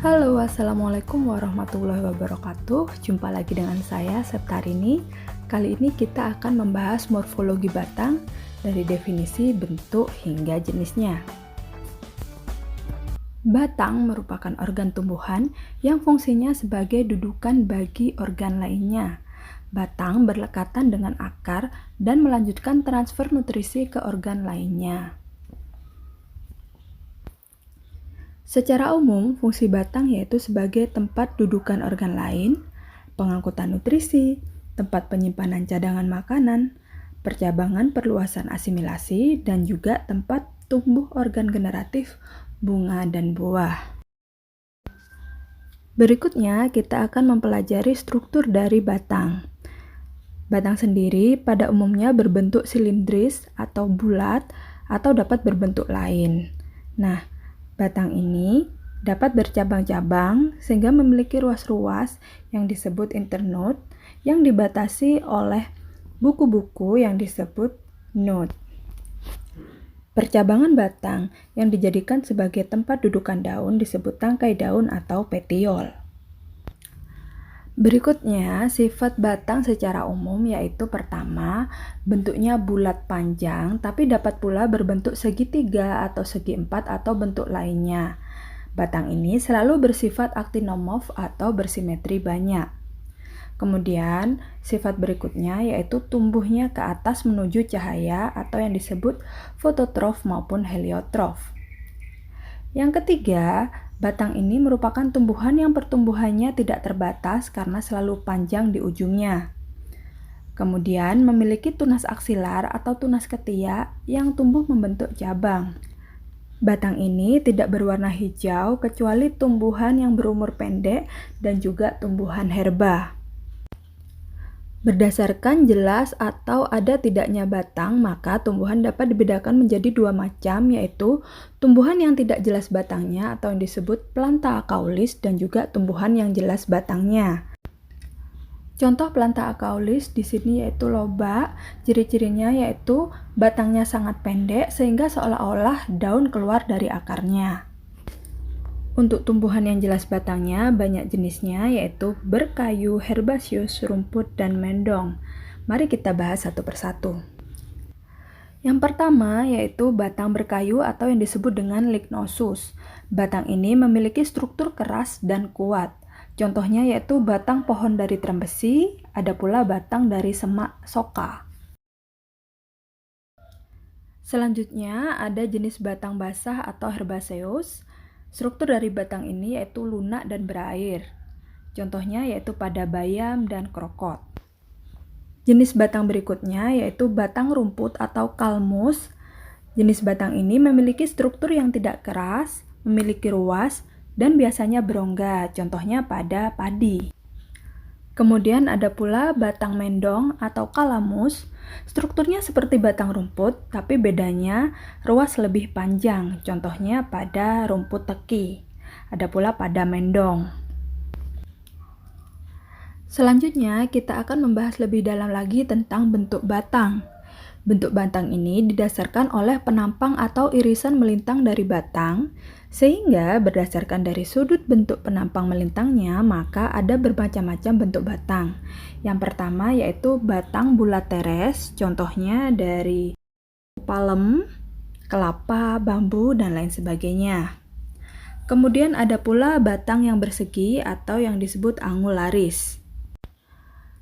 Halo, assalamualaikum warahmatullahi wabarakatuh. Jumpa lagi dengan saya, Septarini. Kali ini kita akan membahas morfologi batang dari definisi, bentuk, hingga jenisnya. Batang merupakan organ tumbuhan yang fungsinya sebagai dudukan bagi organ lainnya. Batang berlekatan dengan akar dan melanjutkan transfer nutrisi ke organ lainnya. Secara umum, fungsi batang yaitu sebagai tempat dudukan organ lain, pengangkutan nutrisi, tempat penyimpanan cadangan makanan, percabangan perluasan asimilasi, dan juga tempat tumbuh organ generatif, bunga, dan buah. Berikutnya, kita akan mempelajari struktur dari batang. Batang sendiri pada umumnya berbentuk silindris atau bulat atau dapat berbentuk lain. Nah, batang ini dapat bercabang-cabang sehingga memiliki ruas-ruas yang disebut internode yang dibatasi oleh buku-buku yang disebut node. Percabangan batang yang dijadikan sebagai tempat dudukan daun disebut tangkai daun atau petiol. Berikutnya, sifat batang secara umum yaitu pertama, bentuknya bulat panjang tapi dapat pula berbentuk segitiga atau segi empat atau bentuk lainnya. Batang ini selalu bersifat aktinomorf atau bersimetri banyak. Kemudian, sifat berikutnya yaitu tumbuhnya ke atas menuju cahaya atau yang disebut fototrof maupun heliotrof. Yang ketiga, batang ini merupakan tumbuhan yang pertumbuhannya tidak terbatas karena selalu panjang di ujungnya. Kemudian memiliki tunas aksilar atau tunas ketiak yang tumbuh membentuk cabang. Batang ini tidak berwarna hijau kecuali tumbuhan yang berumur pendek dan juga tumbuhan herba. Berdasarkan jelas atau ada tidaknya batang, maka tumbuhan dapat dibedakan menjadi dua macam, yaitu tumbuhan yang tidak jelas batangnya atau yang disebut planta akaulis dan juga tumbuhan yang jelas batangnya. Contoh planta akaulis di sini yaitu lobak. Ciri-cirinya yaitu batangnya sangat pendek sehingga seolah-olah daun keluar dari akarnya. Untuk tumbuhan yang jelas batangnya, banyak jenisnya yaitu berkayu, herbaceous, rumput, dan mendong. Mari kita bahas satu persatu. Yang pertama yaitu batang berkayu atau yang disebut dengan lignosus. Batang ini memiliki struktur keras dan kuat. Contohnya yaitu batang pohon dari trembesi, ada pula batang dari semak soka. Selanjutnya ada jenis batang basah atau herbaceous. Struktur dari batang ini yaitu lunak dan berair. Contohnya yaitu pada bayam dan krokot. Jenis batang berikutnya yaitu batang rumput atau kalmus. Jenis batang ini memiliki struktur yang tidak keras, memiliki ruas, dan biasanya berongga. Contohnya pada padi. Kemudian ada pula batang mendong atau kalamus. Strukturnya seperti batang rumput, tapi bedanya ruas lebih panjang. Contohnya pada rumput teki. Ada pula pada mendong. Selanjutnya, kita akan membahas lebih dalam lagi tentang bentuk batang. Bentuk batang ini didasarkan oleh penampang atau irisan melintang dari batang, sehingga berdasarkan dari sudut bentuk penampang melintangnya, maka ada bermacam-macam bentuk batang. Yang pertama yaitu batang bulat teres, contohnya dari palem, kelapa, bambu, dan lain sebagainya. Kemudian ada pula batang yang bersegi atau yang disebut angularis.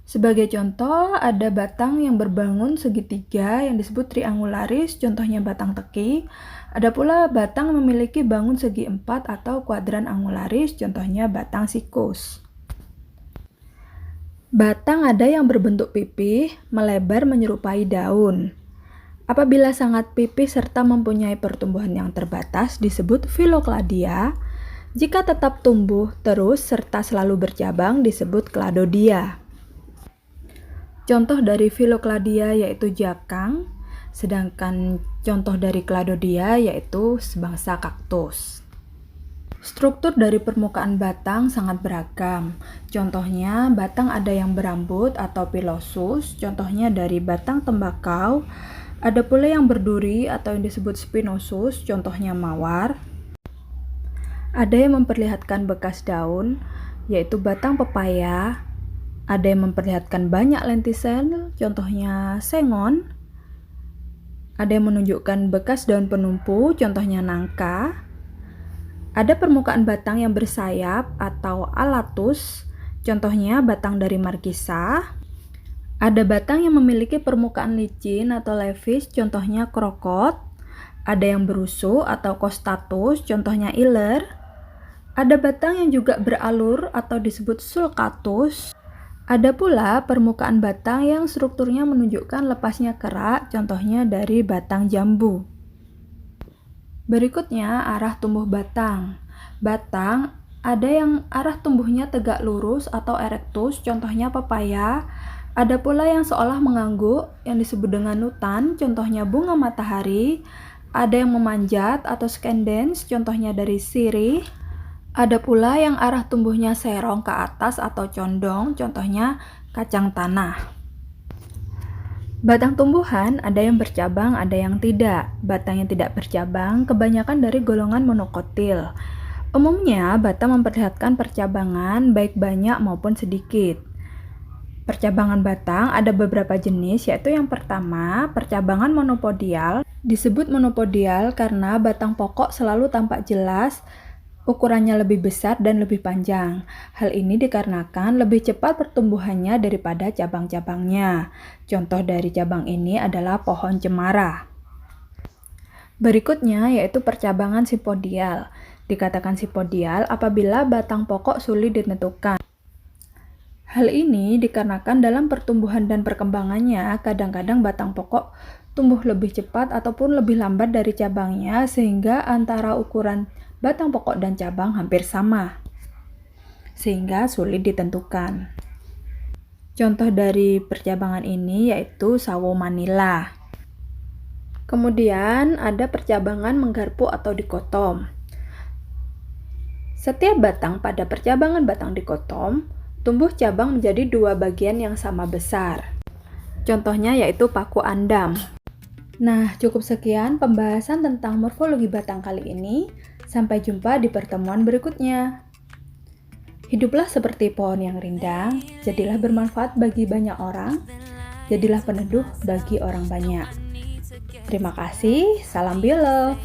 Sebagai contoh, ada batang yang berbangun segitiga yang disebut triangularis, contohnya batang teki. Ada pula batang memiliki bangun segi empat atau kuadran angularis, contohnya batang sikus. Batang ada yang berbentuk pipih, melebar menyerupai daun. Apabila sangat pipih serta mempunyai pertumbuhan yang terbatas disebut filocladia. Jika tetap tumbuh terus serta selalu bercabang disebut cladodia. Contoh dari filocladia yaitu jakang, sedangkan contoh dari cladodia yaitu sebangsa kaktus. Struktur dari permukaan batang sangat beragam. Contohnya, batang ada yang berambut atau pilosus, contohnya dari batang tembakau, Ada pula yang berduri atau yang disebut spinosus, contohnya mawar. Ada yang memperlihatkan bekas daun, yaitu batang pepaya. Ada yang memperlihatkan banyak lentisel, contohnya sengon. Ada yang menunjukkan bekas daun penumpu, contohnya nangka. Ada permukaan batang yang bersayap atau alatus, contohnya batang dari markisa. Ada batang yang memiliki permukaan licin atau levis, contohnya krokot. Ada yang berusu atau kostatus, contohnya iler. Ada batang yang juga beralur atau disebut sulcatus. Ada pula permukaan batang yang strukturnya menunjukkan lepasnya kerak, contohnya dari batang jambu. Berikutnya, arah tumbuh batang. Batang ada yang arah tumbuhnya tegak lurus atau erectus, contohnya pepaya. Ada pula yang seolah mengangguk, yang disebut dengan nutan, contohnya bunga matahari. Ada yang memanjat atau scandens, contohnya dari sirih. Ada pula yang arah tumbuhnya serong ke atas atau condong, contohnya kacang tanah. Batang tumbuhan ada yang bercabang, ada yang tidak. Batang yang tidak bercabang kebanyakan dari golongan monokotil. Umumnya, batang memperlihatkan percabangan baik banyak maupun sedikit. Percabangan batang ada beberapa jenis, yaitu yang pertama, percabangan monopodial. Disebut monopodial karena batang pokok selalu tampak jelas, ukurannya lebih besar dan lebih panjang. Hal ini dikarenakan lebih cepat pertumbuhannya daripada cabang-cabangnya. Contoh dari cabang ini adalah pohon cemara. Berikutnya yaitu percabangan sipodial. Dikatakan sipodial apabila batang pokok sulit ditentukan. Hal ini dikarenakan dalam pertumbuhan dan perkembangannya, kadang-kadang batang pokok tumbuh lebih cepat ataupun lebih lambat dari cabangnya, sehingga antara ukuran batang pokok dan cabang hampir sama, sehingga sulit ditentukan. Contoh dari percabangan ini yaitu sawo manila. Kemudian ada percabangan menggarpu atau dikotom. Setiap batang pada percabangan batang dikotom tumbuh cabang menjadi dua bagian yang sama besar. Contohnya yaitu paku andam. Nah, cukup sekian pembahasan tentang morfologi batang kali ini. Sampai jumpa di pertemuan berikutnya. Hiduplah seperti pohon yang rindang, jadilah bermanfaat bagi banyak orang, jadilah peneduh bagi orang banyak. Terima kasih, salam Biolove.